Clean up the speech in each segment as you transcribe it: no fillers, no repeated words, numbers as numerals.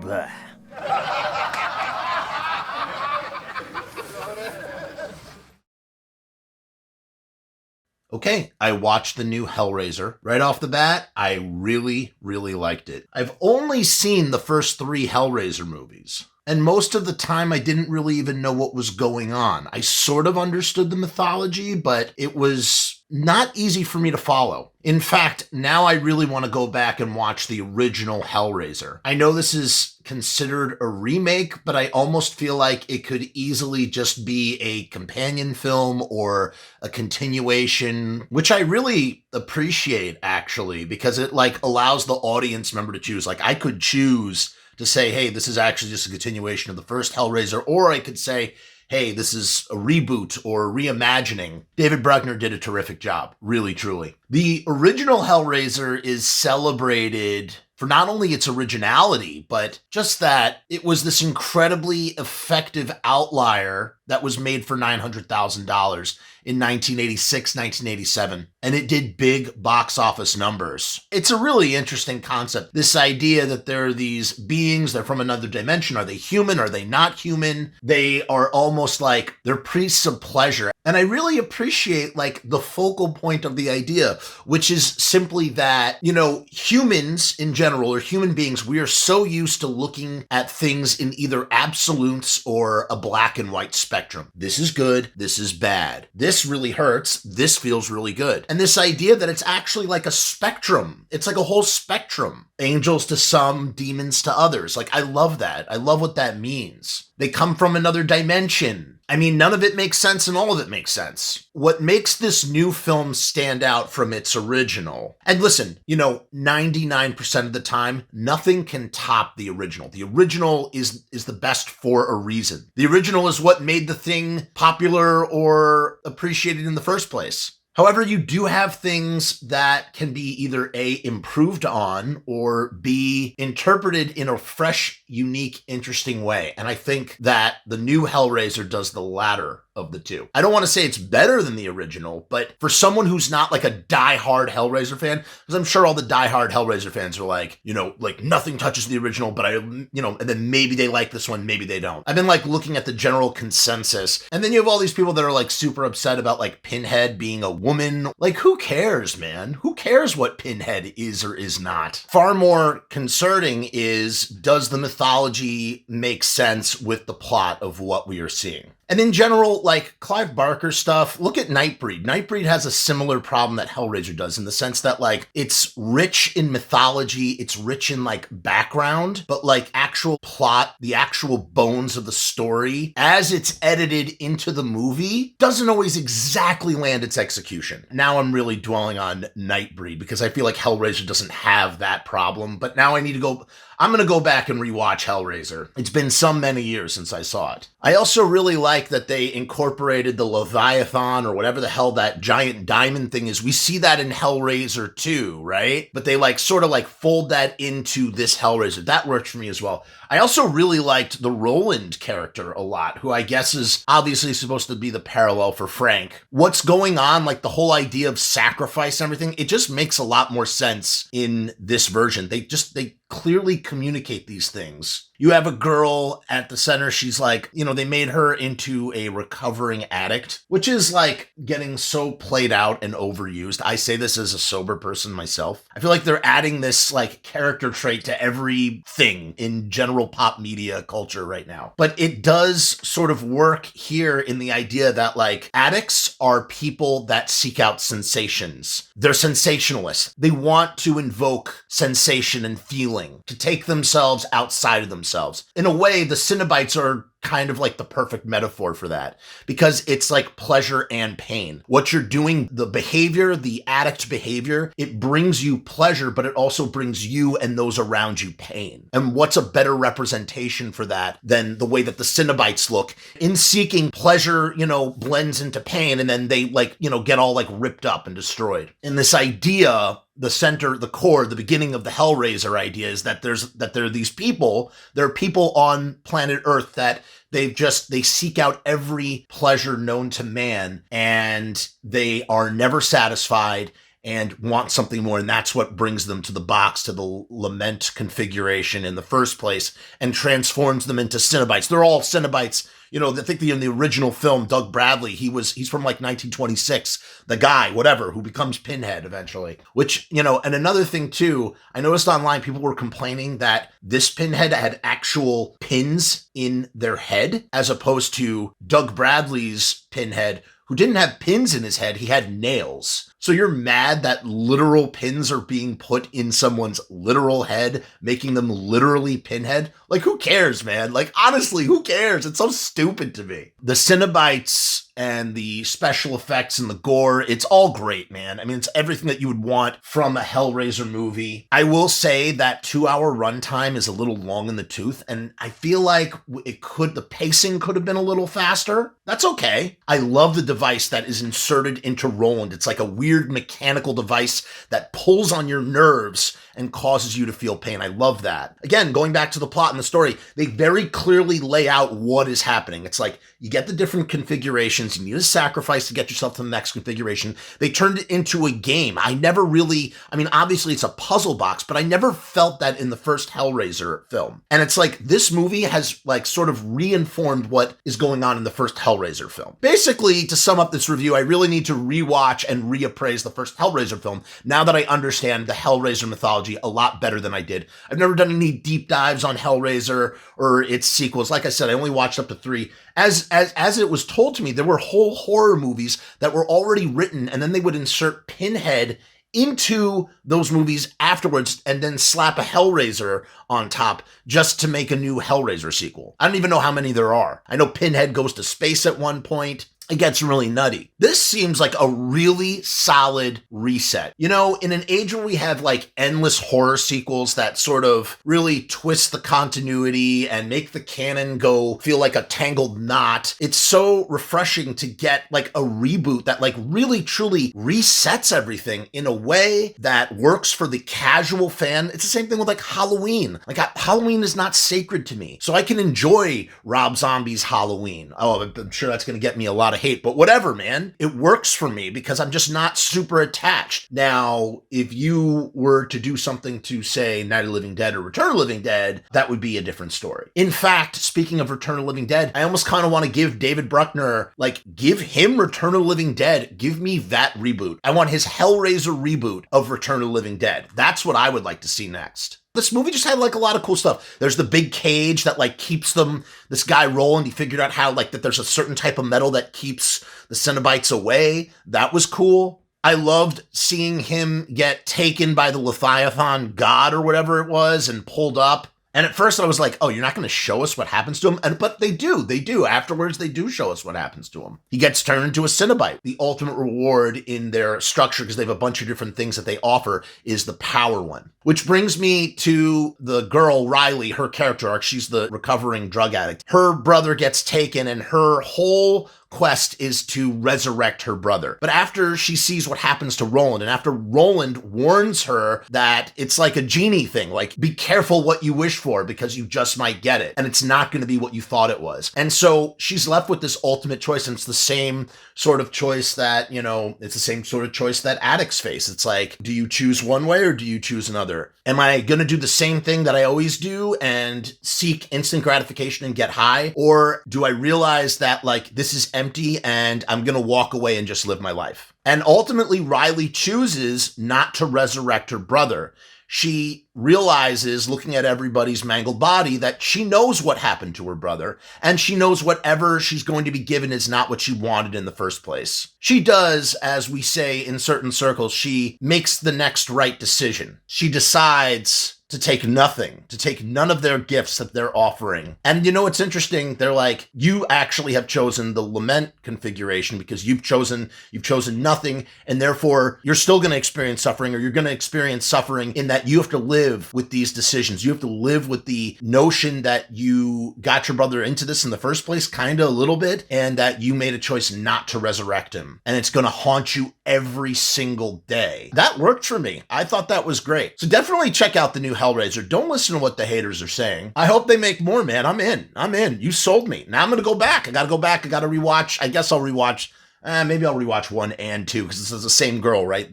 Bleh. Okay, I watched the new Hellraiser. Right off the bat, I really, really liked it. I've only seen the first 3 Hellraiser movies. And most of the time, I didn't really even know what was going on. I sort of understood the mythology, but it was not easy for me to follow. In fact, now I really want to go back and watch the original Hellraiser. I know this is considered a remake, but I almost feel like it could easily just be a companion film or a continuation, which I really appreciate, actually, because it allows the audience member to choose. I could choose to say, hey, this is actually just a continuation of the first Hellraiser, or I could say, hey, this is a reboot or a reimagining. David Bruckner did a terrific job, really, truly. The original Hellraiser is celebrated for not only its originality, but just that it was this incredibly effective outlier that was made for $900,000 in 1986, 1987. And it did big box office numbers. It's a really interesting concept. This idea that there are these beings, they're from another dimension. Are they human? Are they not human? They are almost like they're priests of pleasure. And I really appreciate the focal point of the idea, which is simply that, humans in general, or human beings, we are so used to looking at things in either absolutes or a black and white spectrum. This is good. This is bad. This really hurts. This feels really good. And this idea that it's actually like a spectrum. It's like a whole spectrum. Angels to some, demons to others. I love that. I love what that means. They come from another dimension. I mean, none of it makes sense and all of it makes sense. What makes this new film stand out from its original, and listen, 99% of the time, nothing can top the original. The original is the best for a reason. The original is what made the thing popular or appreciated in the first place. However, you do have things that can be either A, improved on, or B, interpreted in a fresh, unique, interesting way. And I think that the new Hellraiser does the latter of the two. I don't want to say it's better than the original, but for someone who's not a diehard Hellraiser fan, because I'm sure all the diehard Hellraiser fans are nothing touches the original, but and then maybe they like this one, maybe they don't. I've been looking at the general consensus, and then you have all these people that are super upset about Pinhead being a woman. Who cares, man? Who cares what Pinhead is or is not? Far more concerning is, does the mythology make sense with the plot of what we are seeing? And in general, Clive Barker stuff, look at Nightbreed. Nightbreed has a similar problem that Hellraiser does, in the sense that it's rich in mythology, it's rich in background, but actual plot, the actual bones of the story, as it's edited into the movie, doesn't always exactly land its execution. Now I'm really dwelling on Nightbreed because I feel like Hellraiser doesn't have that problem, but now I'm going to go back and rewatch Hellraiser. It's been many years since I saw it. I also really like that they incorporated the Leviathan, or whatever the hell that giant diamond thing is. We see that in Hellraiser 2, right? But they sort of fold that into this Hellraiser. That worked for me as well. I also really liked the Roland character a lot, who I guess is obviously supposed to be the parallel for Frank. What's going on, the whole idea of sacrifice and everything, it just makes a lot more sense in this version. They clearly communicate these things. You have a girl at the center. She's they made her into a recovering addict, which is getting so played out and overused. I say this as a sober person myself. I feel like they're adding this character trait to everything in general pop media culture right now. But it does sort of work here in the idea that addicts are people that seek out sensations. They're sensationalists. They want to invoke sensation and feeling, to take themselves outside of themselves. In a way, the Cenobites are kind of the perfect metaphor for that, because it's pleasure and pain. What you're doing, the behavior, the addict behavior, it brings you pleasure, but it also brings you and those around you pain. And what's a better representation for that than the way that the Cenobites look? In seeking pleasure, blends into pain, and then they get all ripped up and destroyed. And this idea, the center, the core, the beginning of the Hellraiser idea is that there are these people, there are people on planet Earth that they seek out every pleasure known to man, and they are never satisfied, and want something more, and that's what brings them to the box, to the lament configuration in the first place, and transforms them into Cenobites. They're all Cenobites. You know, I think in the original film, Doug Bradley, he's from like 1926, the guy, whatever, who becomes Pinhead eventually. Which, you know, and another thing too, I noticed online people were complaining that this Pinhead had actual pins in their head, as opposed to Doug Bradley's Pinhead, who didn't have pins in his head, he had nails. So you're mad that literal pins are being put in someone's literal head, making them literally Pinhead? Like, who cares, man? Like, honestly, who cares? It's so stupid to me. The Cenobites and the special effects and the gore, it's all great, man. I mean, it's everything that you would want from a Hellraiser movie. I will say that 2-hour runtime is a little long in the tooth, and I feel like the pacing could have been a little faster. That's okay. I love the device that is inserted into Roland. It's like a weird mechanical device that pulls on your nerves and causes you to feel pain. I love that. Again, going back to the plot and the story, they very clearly lay out what is happening. It's like you get the different configurations. You need a sacrifice to get yourself to the next configuration. They turned it into a game. Obviously it's a puzzle box, but I never felt that in the first Hellraiser film. And it's like this movie has like sort of reinformed what is going on in the first Hellraiser film. Basically, to sum up this review, I really need to rewatch and reappraise the first Hellraiser film now that I understand the Hellraiser mythology a lot better than I did. I've never done any deep dives on Hellraiser or its sequels. Like I said, I only watched up to 3. As it was told to me, there were whole horror movies that were already written, and then they would insert Pinhead into those movies afterwards and then slap a Hellraiser on top just to make a new Hellraiser sequel. I don't even know how many there are. I know Pinhead goes to space at one point. It gets really nutty. This seems like a really solid reset. You know, in an age where we have like endless horror sequels that sort of really twist the continuity and make the canon go feel like a tangled knot, it's so refreshing to get like a reboot that like really truly resets everything in a way that works for the casual fan. It's the same thing with like Halloween. Like Halloween is not sacred to me, so I can enjoy Rob Zombie's Halloween. Oh, I'm sure that's going to get me a lot of hate, but whatever, man. It works for me because I'm just not super attached. Now, if you were to do something to say Night of the Living Dead or Return of the Living Dead, that would be a different story. In fact, speaking of Return of the Living Dead, I almost kind of want to give David Bruckner, give him Return of the Living Dead. Give me that reboot. I want his Hellraiser reboot of Return of the Living Dead. That's what I would like to see next. This movie just had a lot of cool stuff. There's the big cage that keeps this guy rolling. He figured out how that there's a certain type of metal that keeps the Cenobites away. That was cool. I loved seeing him get taken by the Leviathan god or whatever it was and pulled up. And at first I was like, oh, you're not going to show us what happens to him? But they do. Afterwards, they do show us what happens to him. He gets turned into a Cenobite. The ultimate reward in their structure, because they have a bunch of different things that they offer, is the power one. Which brings me to the girl, Riley, her character arc. She's the recovering drug addict. Her brother gets taken, and her whole quest is to resurrect her brother. But after she sees what happens to Roland, and after Roland warns her that it's like a genie thing, be careful what you wish for because you just might get it, and it's not going to be what you thought it was. And so she's left with this ultimate choice, and it's the same sort of choice that, it's the same sort of choice that addicts face. It's like, do you choose one way or do you choose another? Am I going to do the same thing that I always do and seek instant gratification and get high? Or do I realize that this is empty and I'm going to walk away and just live my life? And ultimately, Riley chooses not to resurrect her brother. She realizes, looking at everybody's mangled body, that she knows what happened to her brother, and she knows whatever she's going to be given is not what she wanted in the first place. She does, as we say in certain circles, she makes the next right decision. She decides to take nothing, to take none of their gifts that they're offering. And it's interesting. They're like, you actually have chosen the lament configuration because you've chosen nothing, and therefore you're still going to experience suffering, or you're going to experience suffering in that you have to live with these decisions. You have to live with the notion that you got your brother into this in the first place, kind of a little bit, and that you made a choice not to resurrect him. And it's going to haunt you every single day. That worked for me. I thought that was great. So definitely check out the new Hellraiser. Don't listen to what the haters are saying. I hope they make more, man. I'm in. You sold me. Now I'm going to go back. I got to go back. I got to rewatch. I guess I'll rewatch Maybe I'll rewatch 1 and 2 because this is the same girl, right?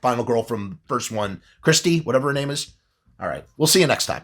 Final girl from first one, Christy, whatever her name is. All right, we'll see you next time.